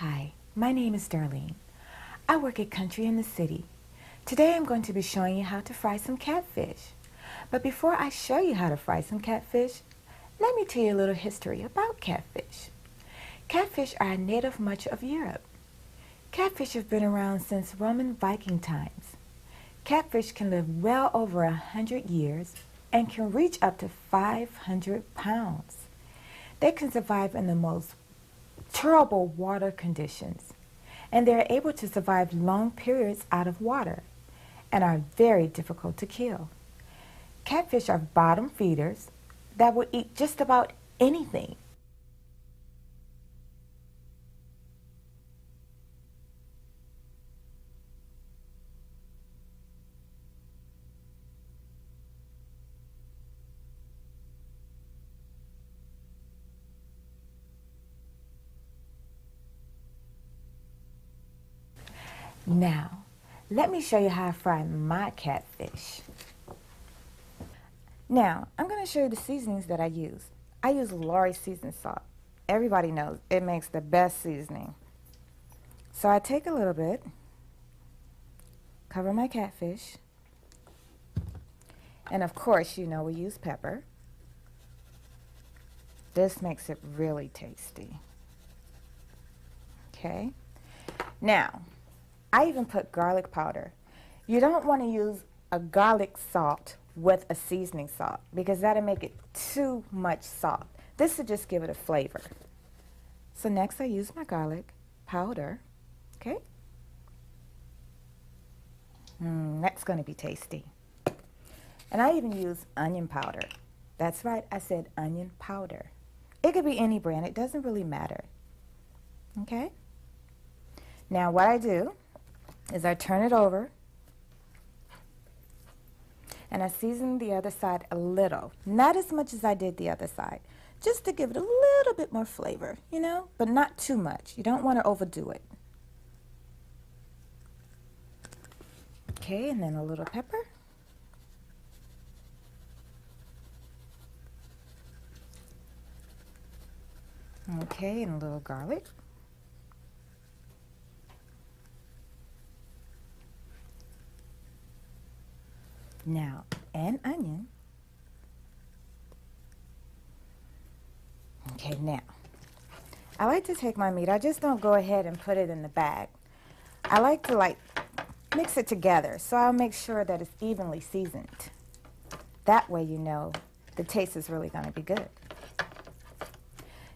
Hi, my name is Darlene. I work at Country in the City. Today I'm going to be showing you how to fry some catfish. But before I show you how to fry some catfish, let me tell you a little history about catfish. Catfish are a native much of Europe. Catfish have been around since Roman Viking times. Catfish can live well over 100 years and can reach up to 500 pounds. They can survive in the most terrible water conditions, and they are able to survive long periods out of water and are very difficult to kill. Catfish are bottom feeders that will eat just about anything. Now, let me show you how I fry my catfish. Now, I'm going to show you the seasonings that I use. I use Lawry's seasoned salt. Everybody knows it makes the best seasoning. So I take a little bit, cover my catfish, and of course, you know we use pepper. This makes it really tasty. Okay? Now, I even put garlic powder. You don't want to use a garlic salt with a seasoning salt because that'll make it too much salt. This will just give it a flavor. So next I use my garlic powder. Okay? That's going to be tasty. And I even use onion powder. That's right, I said onion powder. It could be any brand, it doesn't really matter. Okay? Now what I do is I turn it over and I season the other side a little. Not as much as I did the other side, just to give it a little bit more flavor, you know, but not too much. You don't want to overdo it. Okay, and then a little pepper. Okay, and a little garlic. Now, an onion. Okay, now, I like to take my meat. I just don't go ahead and put it in the bag. I like to mix it together, so I'll make sure that it's evenly seasoned. That way you know the taste is really going to be good.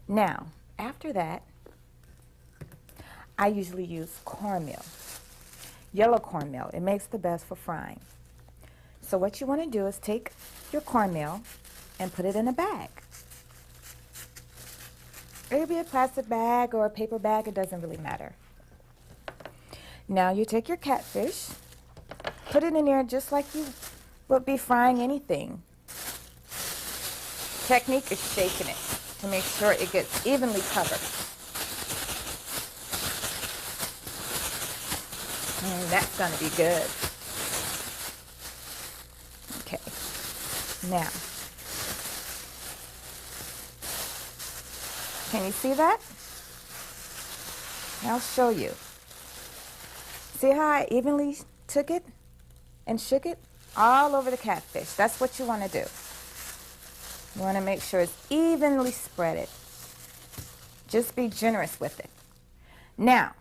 Now, after that, I usually use cornmeal, yellow cornmeal. It makes the best for frying. So what you want to do is take your cornmeal and put it in a bag. It could be a plastic bag or a paper bag, it doesn't really matter. Now you take your catfish, put it in there just like you would be frying anything. Technique is shaking it to make sure it gets evenly covered. And that's going to be good. Okay, now, can you see that? I'll show you. See how I evenly took it and shook it all over the catfish? That's what you want to do. You want to make sure it's evenly spread. Just be generous with it. Now,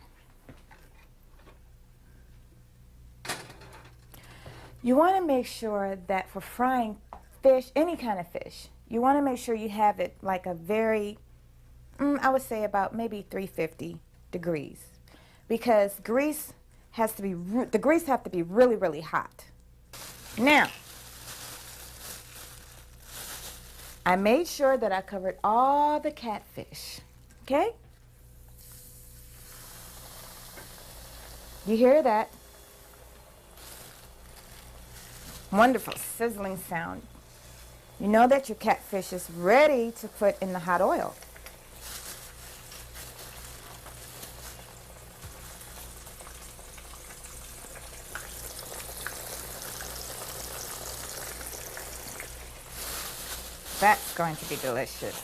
you want to make sure that for frying fish, any kind of fish, you want to make sure you have it like a very, I would say about maybe 350 degrees. Because grease has to be, the grease have to be really, really hot. Now, I made sure that I covered all the catfish, okay? You hear that? Wonderful sizzling sound. You know that your catfish is ready to put in the hot oil. That's going to be delicious.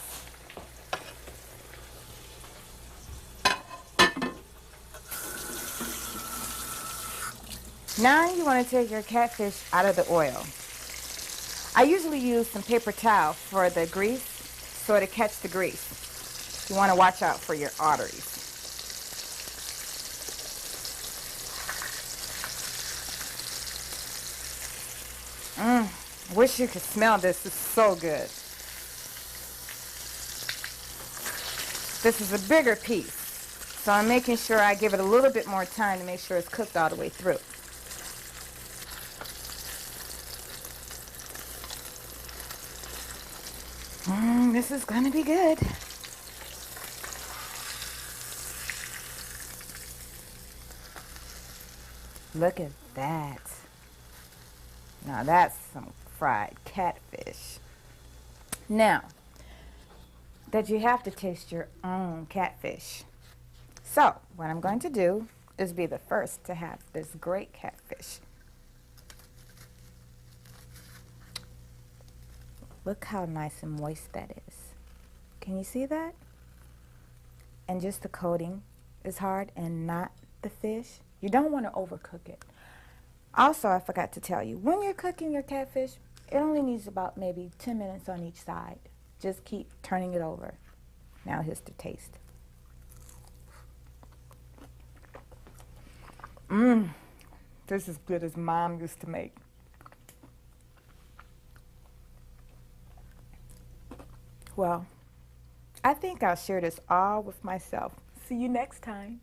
Now you want to take your catfish out of the oil. I usually use some paper towel for the grease, so to catch the grease. You want to watch out for your arteries. Wish you could smell this. It's so good. This is a bigger piece, so I'm making sure I give it a little bit more time to make sure it's cooked all the way through. This is going to be good. Look at that. Now that's some fried catfish. Now, that you have to taste your own catfish. So, what I'm going to do is be the first to have this great catfish. Look how nice and moist that is. Can you see that? And just the coating is hard and not the fish. You don't want to overcook it. Also, I forgot to tell you, when you're cooking your catfish, it only needs about maybe 10 minutes on each side. Just keep turning it over. Now here's the taste. This is good as Mom used to make. Well, I think I'll share this all with myself. See you next time.